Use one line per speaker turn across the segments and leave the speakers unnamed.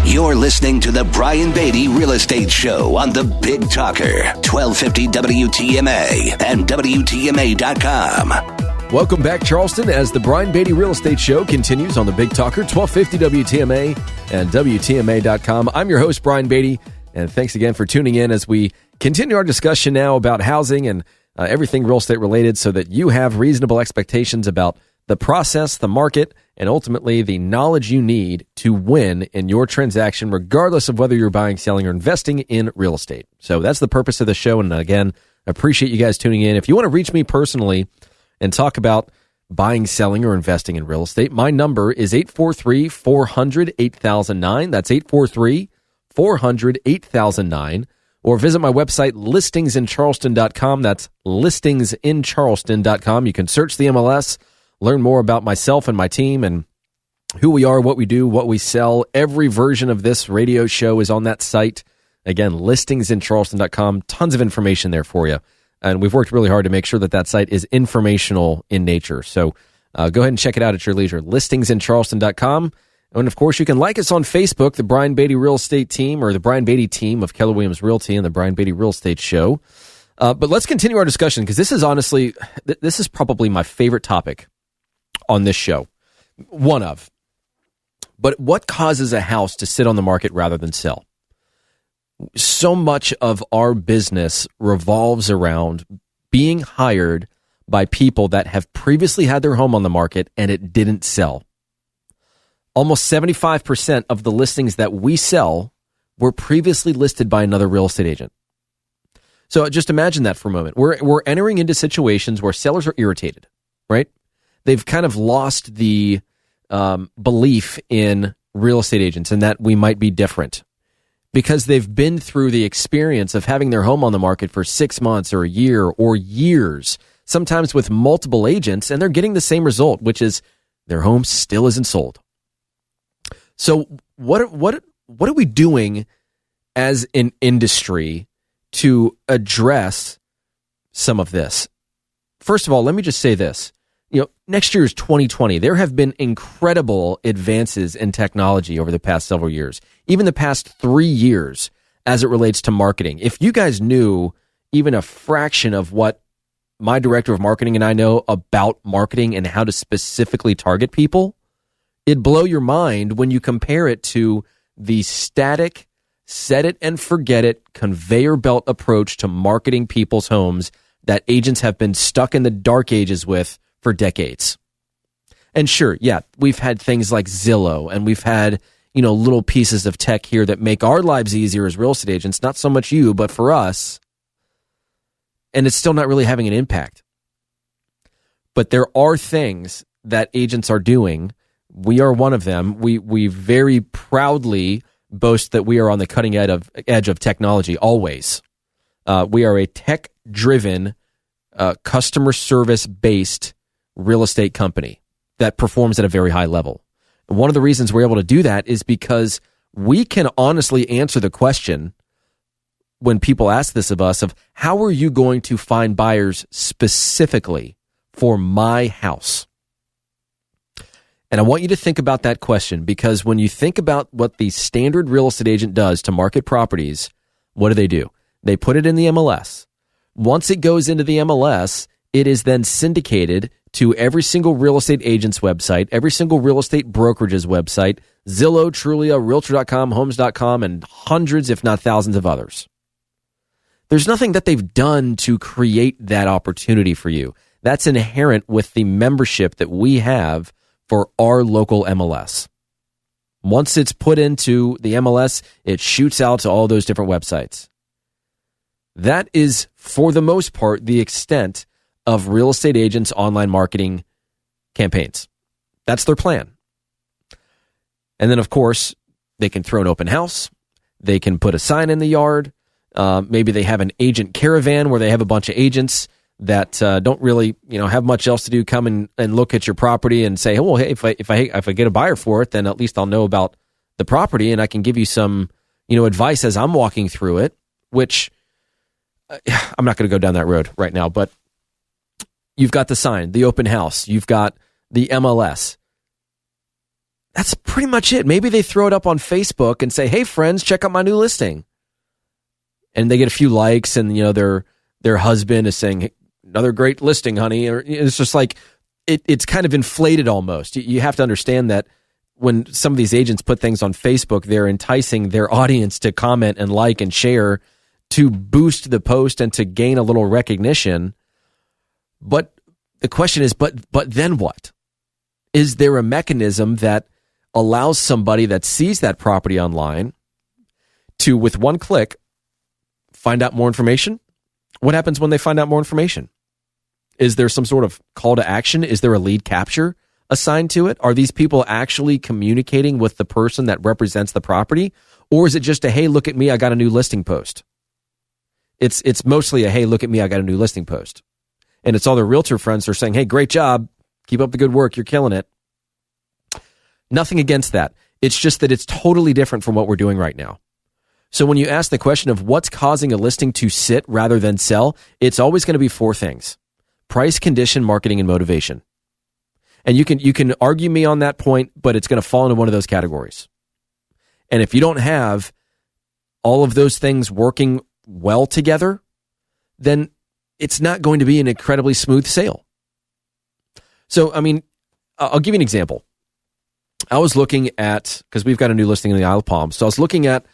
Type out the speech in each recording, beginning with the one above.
You're listening to the Brian Beatty Real Estate Show on the Big Talker, 1250 WTMA and WTMA.com.
Welcome back, Charleston, as the Brian Beatty Real Estate Show continues on the Big Talker, 1250 WTMA and WTMA.com. I'm your host, Brian Beatty, and thanks again for tuning in as we continue our discussion now about housing and everything real estate related so that you have reasonable expectations about the process, the market, and ultimately the knowledge you need to win in your transaction, regardless of whether you're buying, selling, or investing in real estate. So that's the purpose of the show. And again, I appreciate you guys tuning in. If you want to reach me personally and talk about buying, selling, or investing in real estate, my number is 843-400-8009. That's 843-400-8009. Or visit my website, listingsincharleston.com. That's listingsincharleston.com. You can search the MLS, learn more about myself and my team and who we are, what we do, what we sell. Every version of this radio show is on that site. Again, listingsincharleston.com. Tons of information there for you. And we've worked really hard to make sure that that site is informational in nature. So go ahead and check it out at your leisure. listingsincharleston.com. And, of course, you can like us on Facebook, the Brian Beatty Real Estate Team, or the Brian Beatty Team of Keller Williams Realty and the Brian Beatty Real Estate Show. But let's continue our discussion, because this is honestly, this is probably my favorite topic on this show. One of. But what causes a house to sit on the market rather than sell? So much of our business revolves around being hired by people that have previously had their home on the market and it didn't sell. Almost 75% of the listings that we sell were previously listed by another real estate agent. So just imagine that for a moment. We're entering into situations where sellers are irritated, right? They've kind of lost the belief in real estate agents and that we might be different because they've been through the experience of having their home on the market for 6 months or a year or years, sometimes with multiple agents, and they're getting the same result, which is their home still isn't sold. So what are we doing as an industry to address some of this? First of all, let me just say this. Next year is 2020. There have been incredible advances in technology over the past several years, even the past 3 years as it relates to marketing. If you guys knew even a fraction of what my director of marketing and I know about marketing and how to specifically target people, it'd blow your mind when you compare it to the static, set it and forget it, conveyor belt approach to marketing people's homes that agents have been stuck in the dark ages with for decades. And sure, yeah, we've had things like Zillow, and we've had, little pieces of tech here that make our lives easier as real estate agents, not so much you, but for us. And it's still not really having an impact. But there are things that agents are doing. We are one of them. We very proudly boast that we are on the cutting edge of technology always. We are a tech-driven, customer service-based real estate company that performs at a very high level. And one of the reasons we're able to do that is because we can honestly answer the question when people ask this of us of how are you going to find buyers specifically for my house? And I want you to think about that question, because when you think about what the standard real estate agent does to market properties, what do? They put it in the MLS. Once it goes into the MLS, it is then syndicated to every single real estate agent's website, every single real estate brokerage's website, Zillow, Trulia, Realtor.com, Homes.com, and hundreds, if not thousands of others. There's nothing that they've done to create that opportunity for you. That's inherent with the membership that we have for our local MLS. Once it's put into the MLS, it shoots out to all those different websites. That is, for the most part, the extent of real estate agents' online marketing campaigns. That's their plan. And then, of course, they can throw an open house. They can put a sign in the yard. Maybe they have an agent caravan where they have a bunch of agents that don't really, have much else to do. Come and look at your property and say, "Oh, well, hey, if I get a buyer for it, then at least I'll know about the property and I can give you some, advice as I'm walking through it." Which I'm not going to go down that road right now, but you've got the sign, the open house, you've got the MLS. That's pretty much it. Maybe they throw it up on Facebook and say, hey, friends, check out my new listing. And they get a few likes, and their husband is saying, hey, another great listing, honey. Or it's just like it's kind of inflated almost. You have to understand that when some of these agents put things on Facebook, they're enticing their audience to comment and like and share to boost the post and to gain a little recognition. But the question is, but then what? Is there a mechanism that allows somebody that sees that property online to, with one click, find out more information? What happens when they find out more information? Is there some sort of call to action? Is there a lead capture assigned to it? Are these people actually communicating with the person that represents the property? Or is it just a, hey, look at me, I got a new listing post? It's mostly a, hey, look at me, I got a new listing post. And it's all their realtor friends are saying, hey, great job, keep up the good work, you're killing it. Nothing against that. It's just that it's totally different from what we're doing right now. So when you ask the question of what's causing a listing to sit rather than sell, it's always going to be four things: price, condition, marketing, and motivation. And you can argue me on that point, but it's going to fall into one of those categories. And if you don't have all of those things working well together, then it's not going to be an incredibly smooth sale. So, I mean, I'll give you an example. I was looking at, because we've got a new listing in the Isle of Palms, so I was looking at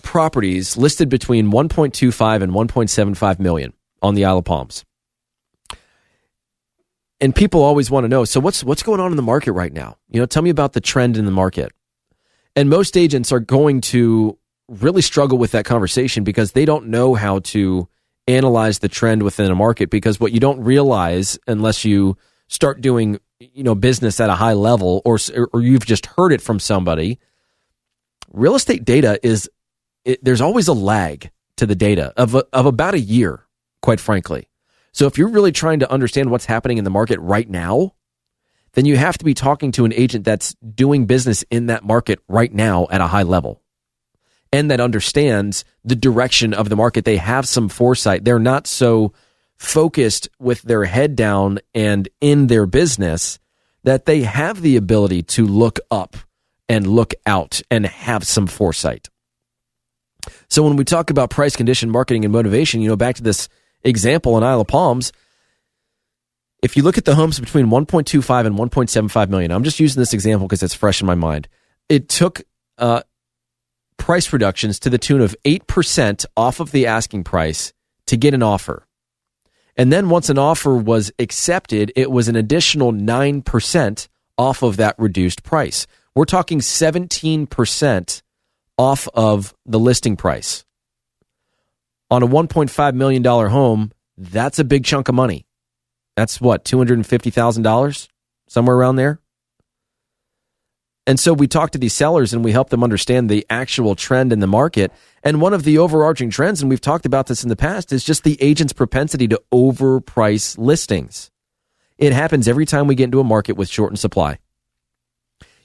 properties listed between 1.25 and 1.75 million on the Isle of Palms. And people always want to know, so what's going on in the market right now? Tell me about the trend in the market. And most agents are going to really struggle with that conversation because they don't know how to analyze the trend within a market, because what you don't realize unless you start doing business at a high level or you've just heard it from somebody, real estate data there's always a lag to the data of about a year, quite frankly. So if you're really trying to understand what's happening in the market right now, then you have to be talking to an agent that's doing business in that market right now at a high level and that understands the direction of the market. They have some foresight. They're not so focused with their head down and in their business that they have the ability to look up and look out and have some foresight. So when we talk about price, condition, marketing, and motivation, back to this example in Isle of Palms, if you look at the homes between 1.25 and 1.75 million, I'm just using this example because it's fresh in my mind. It took price reductions to the tune of 8% off of the asking price to get an offer. And then once an offer was accepted, it was an additional 9% off of that reduced price. We're talking 17% off of the listing price. On a $1.5 million home, that's a big chunk of money. That's what, $250,000? Somewhere around there? And so we talk to these sellers and we help them understand the actual trend in the market. And one of the overarching trends, and we've talked about this in the past, is just the agent's propensity to overprice listings. It happens every time we get into a market with shortened supply.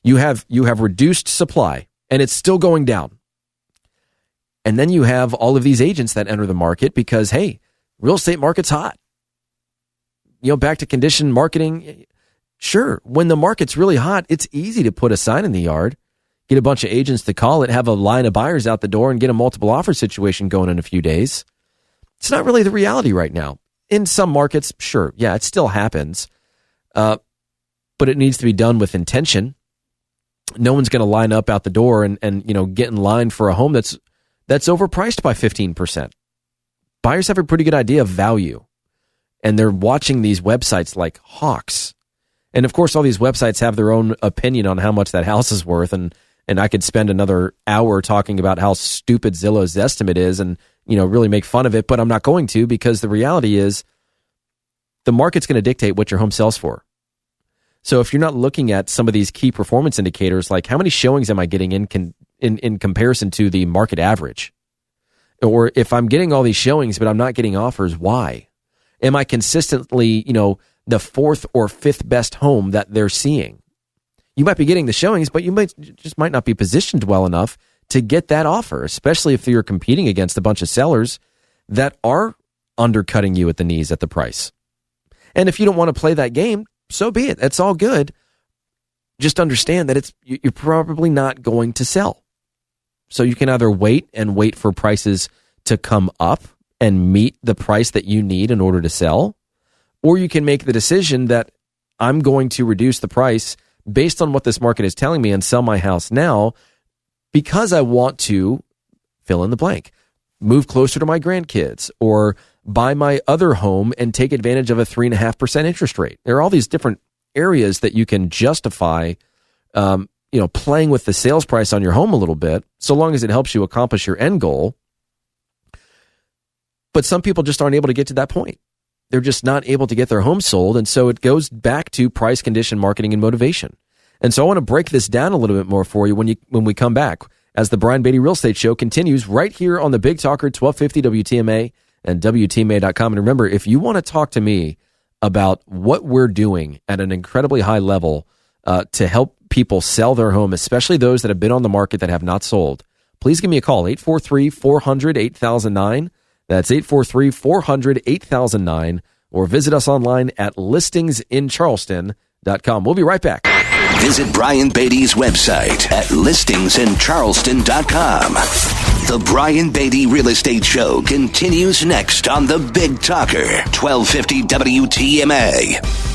You have reduced supply, and it's still going down. And then you have all of these agents that enter the market because, hey, real estate market's hot. Back to condition marketing. Sure, when the market's really hot, it's easy to put a sign in the yard, get a bunch of agents to call it, have a line of buyers out the door, and get a multiple offer situation going in a few days. It's not really the reality right now. In some markets, sure, yeah, it still happens. But it needs to be done with intention. No one's going to line up out the door and get in line for a home that's overpriced by 15%. Buyers have a pretty good idea of value, and they're watching these websites like hawks. And of course, all these websites have their own opinion on how much that house is worth, and I could spend another hour talking about how stupid Zillow's estimate is and really make fun of it, but I'm not going to, because the reality is the market's going to dictate what your home sells for. So if you're not looking at some of these key performance indicators, like how many showings am I getting in comparison to the market average? Or if I'm getting all these showings, but I'm not getting offers, why? Am I consistently, the fourth or fifth best home that they're seeing? You might be getting the showings, but you might not be positioned well enough to get that offer, especially if you're competing against a bunch of sellers that are undercutting you at the knees at the price. And if you don't want to play that game, so be it. That's all good. just understand that you're probably not going to sell. So you can either wait for prices to come up and meet the price that you need in order to sell, or you can make the decision that I'm going to reduce the price based on what this market is telling me and sell my house now because I want to fill in the blank, move closer to my grandkids, or buy my other home and take advantage of a 3.5% interest rate. There are all these different areas that you can justify, playing with the sales price on your home a little bit, so long as it helps you accomplish your end goal. But some people just aren't able to get to that point. They're just not able to get their home sold. And so it goes back to price, condition, marketing, and motivation. And so I want to break this down a little bit more for you when we come back, as the Brian Beatty Real Estate Show continues right here on the Big Talker, 1250 WTMA and WTMA.com. And remember, if you want to talk to me about what we're doing at an incredibly high level to help people sell their home, especially those that have been on the market that have not sold, please give me a call, 843-400-8009. That's 843-400-8009, or visit us online at listingsincharleston.com. We'll be right back.
Visit Brian Beatty's website at listingsincharleston.com. The Brian Beatty Real Estate Show continues next on the Big Talker, 1250 WTMA.